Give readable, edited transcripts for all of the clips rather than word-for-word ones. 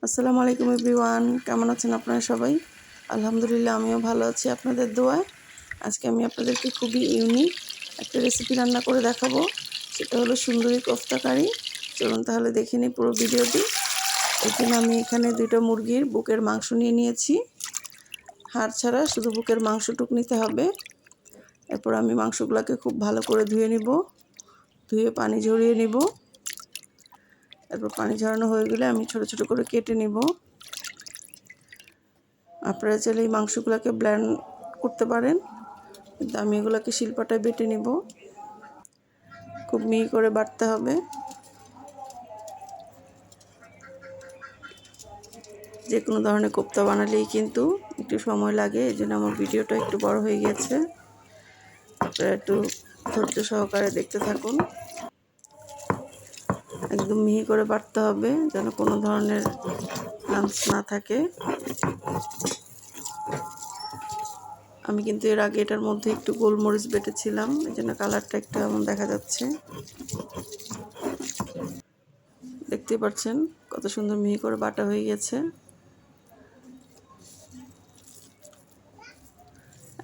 আসসালামু আলাইকুম এভরিওয়ান, কেমন আছেন আপনারা সবাই? আলহামদুলিল্লাহ, আমিও ভালো আছি আপনাদের দোয়ায়। আজকে আমি আপনাদেরকে খুবই ইউনিক একটা রেসিপি রান্না করে দেখাবো। সেটা হলো সুন্দরী কোফতা কারি। চলুন তাহলে দেখে নিই পুরো ভিডিওটি। এখানে আমি দুটো মুরগির বুকের মাংস নিয়ে নিয়েছি। হাড় ছাড়া শুধু বুকের মাংসটুক নিতে হবে। এরপর আমি মাংসগুলোকে খুব ভালো করে ধুয়ে নিব, ধুয়ে পানি ঝরিয়ে নিব। এরপর পানি ঝরানো হয়ে গেলে আমি ছোট ছোট করে কেটে নিব। আপনারা চাইলে এই মাংসগুলোকে ব্লেন্ড করতে পারেন, কিন্তু আমি এগুলোকে শিলপাটায় বেটে নিব। খুব মিহি করে বাটতে হবে। যে কোনো ধরনের কোফতা বানালেই কিন্তু একটু সময় লাগে, এই জন্য আমার ভিডিওটা একটু বড় হয়ে গেছে। আপনারা একটু ধৈর্য সহকারে দেখতে থাকুন। একদম মিহি করে বাটতে হবে, যেন কোনো ধরনের লাম্পস না থাকে। আমি কিন্তু এর আগে এটার মধ্যে একটু গোলমরিচ বেটেছিলাম, এই জন্য কালারটা একটু এমন দেখা যাচ্ছে। দেখতেই পাচ্ছেন কত সুন্দর মিহি করে বাটা হয়ে গেছে।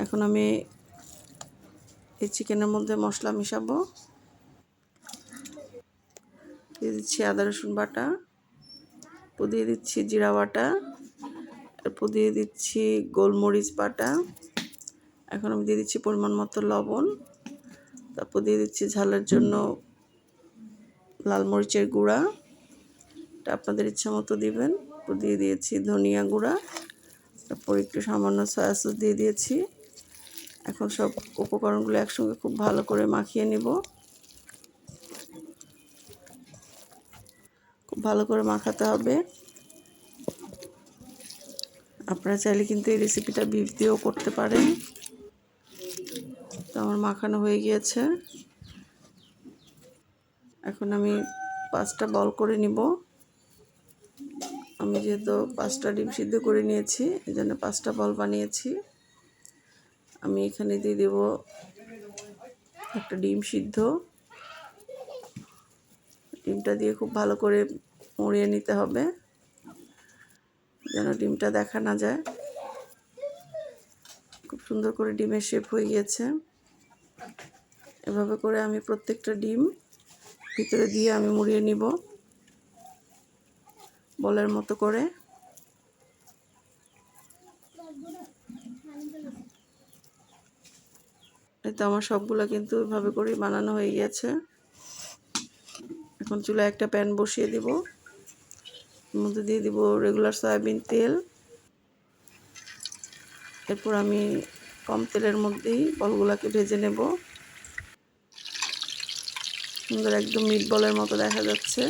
এখন আমি এই চিকেনের মধ্যে মশলা মিশাবো। দিয়ে দিচ্ছি আদা রসুন বাটা, দিয়ে দিচ্ছি জিরা বাটা, এরপর দিয়ে দিচ্ছি গোলমরিচ বাটা। এখন আমি দিয়ে দিচ্ছি পরিমাণ মতো লবণ। তারপর দিয়ে দিচ্ছি ঝালের জন্য লাল মরিচের গুঁড়া, এটা আপনাদের ইচ্ছা মতো দিবেন। তারপর দিয়ে দিয়েছি ধনিয়া গুঁড়া, তারপর একটু সামান্য সয়া সস দিয়ে দিয়েছি। এখন সব উপকরণগুলো একসঙ্গে খুব ভালো করে মাখিয়ে নিব। খুব ভালো করে মাখাতে হবে। আপনারা চাইলে কিন্তু এই রেসিপিটা বিফ দিয়েও করতে পারেন। তো আমার মাখানো হয়ে গিয়েছে। এখন আমি 5টা বল করে নিব। আমি যেহেতু 5টা ডিম সিদ্ধ করে নিয়েছি, এই জন্য 5টা বল বানিয়েছি। আমি এখানে দিয়ে দেব একটা ডিম সিদ্ধ। ডিমটা দিয়ে খুব ভালো করে মুড়িয়ে নিতে হবে, যেন ডিমটা দেখা না যায়। খুব সুন্দর করে ডিমের শেপ হয়ে গিয়েছে। এভাবে করে আমি প্রত্যেকটা ডিম ভিতরে দিয়ে আমি মুড়িয়ে নিব বলের মতো করে। এই তো আমার সবগুলো কিন্তু এভাবে করে বানানো হয়ে গেছে। এখন চুলায় একটা প্যান বসিয়ে দিব। এর মধ্যে দিয়ে দিব রেগুলার সয়াবিন তেল। এরপর আমি কম তেলের মধ্যেই বলগুলোকে ভেজে নেব। সুন্দর একদম মিট বলের মতো দেখা যাচ্ছে।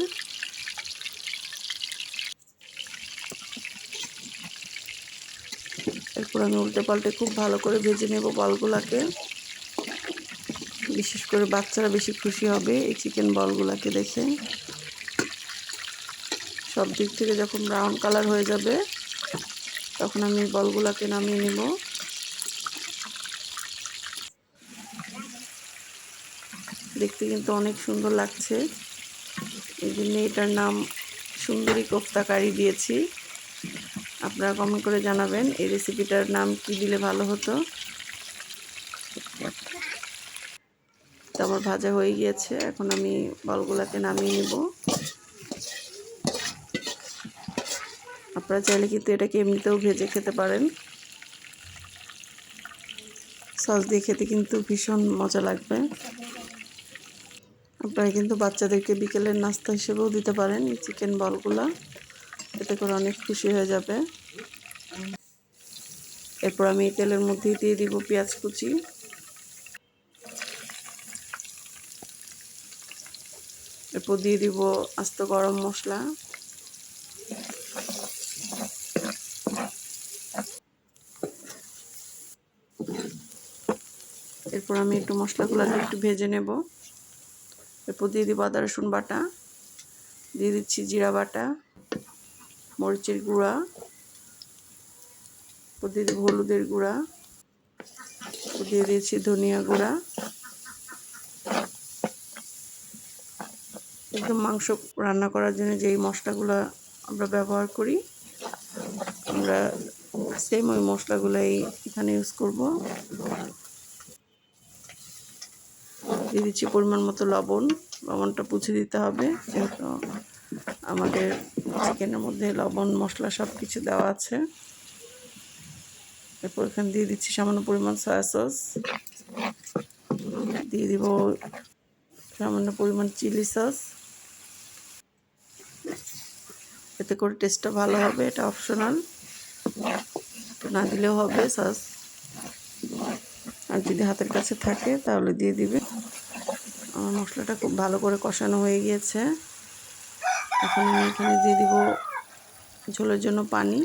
এরপর আমি উল্টে পাল্টে খুব ভালো করে ভেজে নেব বলগুলোকে। বিশেষ করে বাচ্চারা বেশি খুশি হবে এই চিকেন বলগুলোকে দেখে। সব দিক থেকে যখন ব্রাউন কালার হয়ে যাবে, তখন আমি বলগুলোকে নামিয়ে নেব। দেখতে কিন্তু অনেক সুন্দর লাগছে, এই জন্য এটার নাম সুন্দরী কোফতা কারি দিয়েছি। আপনারা কমেন্ট করে জানাবেন এই রেসিপিটার নাম কি দিলে ভালো হতো। তো আমার ভাজা হয়ে গিয়েছে, এখন আমি বলগুলোকে নামিয়ে নেব। আপনারা চাইলে কিন্তু এটাকে এমনিতেও ভেজে খেতে পারেন। সস দিয়ে খেতে কিন্তু ভীষণ মজা লাগবে। আপনারা কিন্তু বাচ্চাদেরকে বিকেলের নাস্তা হিসেবেও দিতে পারেন এই চিকেন বলগুলো, এতে করে অনেক খুশি হয়ে যাবে। এরপর আমি এই তেলের মধ্যেই দিয়ে দিব পেঁয়াজ কুচি। এরপর দিয়ে দিব আস্ত গরম মশলা। এরপর আমি একটু মশলাগুলোকে একটু ভেজে নেব। এরপর দিয়ে দিব আদা রসুন বাটা, দিয়ে দিচ্ছি জিরা বাটা, মরিচের গুঁড়া, এরপর দিয়ে দিব হলুদের গুঁড়া, দিয়ে দিয়েছি ধনিয়া গুঁড়া। একদম মাংস রান্না করার জন্য যেই মশলাগুলো আমরা ব্যবহার করি, আমরা সেম ওই মশলাগুলাই এখানে ইউজ করব। দিয়ে দিচ্ছি পরিমাণ মতো লবণ। লবণটা বুঝে দিতে হবে, যেহেতু আমাদের চিকেনের মধ্যে লবণ মশলা সব কিছু দেওয়া আছে। এরপর এখানে দিয়ে দিচ্ছি সামান্য পরিমাণ সয়া সস, দিয়ে দিব সামান্য পরিমাণ চিলি সস। এতে করে টেস্টটা ভালো হবে, এটা অপশনাল, না দিলেও হবে সস। আর যদি হাতের কাছে থাকে তাহলে দিয়ে দিবে। আমার মশলাটা খুব ভালো করে কষানো হয়ে গিয়েছে। এখন আমি এখানে দিয়ে দিব ঝোলের জন্য পানি।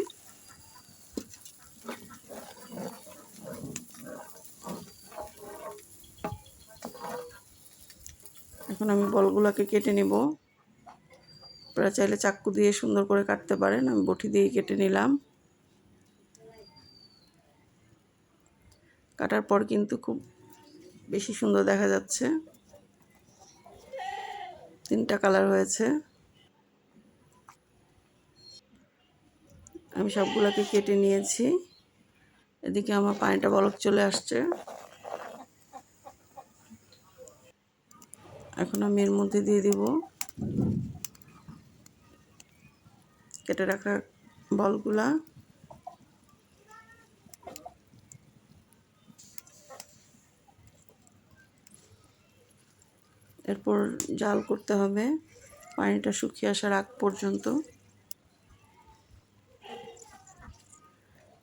এখন আমি বলগুলোকে কেটে নেব। আপনারা চাইলে চাকু দিয়ে সুন্দর করে কাটতে পারেন, আমি বটি দিয়ে কেটে নিলাম। কাটার পর কিন্তু খুব বেশি সুন্দর দেখা যাচ্ছে, 3টা কালার হয়েছে। আমি সবগুলোকে কেটে নিয়েছি। এদিকে আমার পানিটা বলক চলে আসছে। এখন আমি এর মধ্যে দিয়ে দিব কেটে রাখা বলগুলা। এরপর জাল করতে হবে পানিটা শুকিয়ে আসার আগ পর্যন্ত।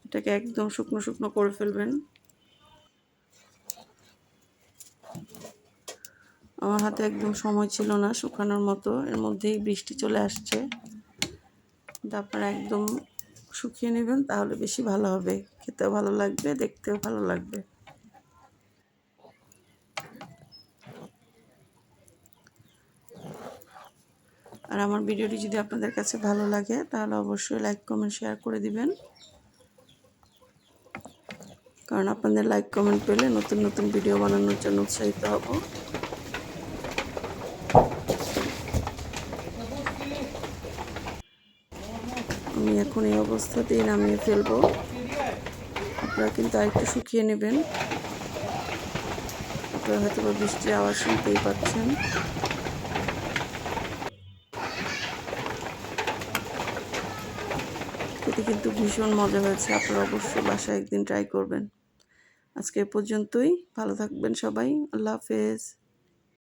এটাকে একদম শুকনো শুকনো করে ফেলবেন। আমার হাতে একদম সময় ছিল না শুকানোর মতো, এর মধ্যেই বৃষ্টি চলে আসছে। কিন্তু আপনারা একদম শুকিয়ে নেবেন, তাহলে বেশি ভালো হবে, খেতেও ভালো লাগবে, দেখতেও ভালো লাগবে। আর আমার ভিডিওটি যদি আপনাদের কাছে ভালো লাগে তাহলে অবশ্যই লাইক কমেন্ট শেয়ার করে দিবেন, কারণ আপনাদের লাইক কমেন্ট পেলে নতুন নতুন ভিডিও বানানোর জন্য উৎসাহিত হব। আমি এখন এই অবস্থাতেই নামিয়ে ফেলবো। আপনারা কিন্তু আরেকটু শুকিয়ে নেবেন। আপনারা হয়তো বা বৃষ্টির আওয়াজ শুনতেই পাচ্ছেন। খেতে কিন্তু ভীষণ মজা হয়েছে, আপনারা অবশ্যই বাসায় একদিন ট্রাই করবেন। আজকে এ পর্যন্তই, ভালো থাকবেন সবাই, আল্লাহ হাফেজ।